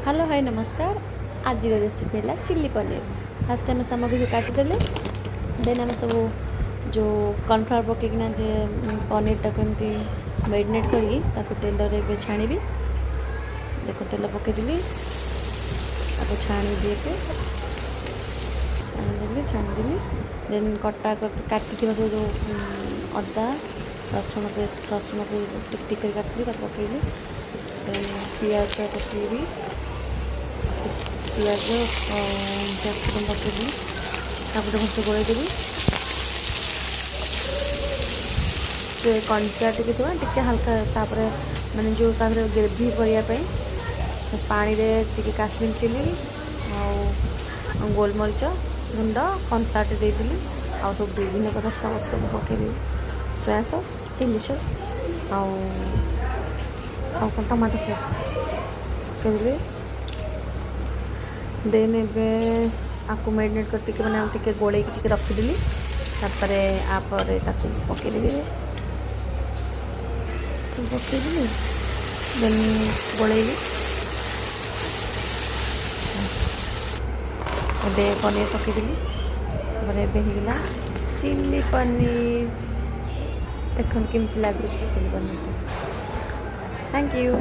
Hello hi नमस्कार। आज recipe है चिल्ली पनीर। फास्ट आम सामग्री जो काटिदेले देन आम सब जो कॉर्नफ्लावर पकईकिना पनीरटा कमी मैरिनेट करके तेल रे छाणी देखो तेल पकईदेली आपको छाणी दिए छाणीदेली देन कटा काटी जो अदा रसुण पेस्ट रसुण को टिक टिक काटी पकईली देन पियाज पकईली पियाज कैप्सिकम पकईली भलसे गोलैदेवी से कंचा टी थोड़ा हल्का तापर मैंने जो ग्रेवी करने पानी रे काश्मीर चिली और गोलमरीच गुंड कॉर्नफ्लावर देदी आ सब विभिन्न प्रकार सॉस सब पकईली सोया सॉस चिली सॉस आउ टमाटो सॉस पकईली देन ए आपको मैरिनेट कर मैंने गोल रखीदी आप पकईदेवी पकईदेली देन गोलैली ए पनीर पकईदेली होगा चिल्ली पनीर। देखो केमती लगुच चिल्ली पनीर। Thank you.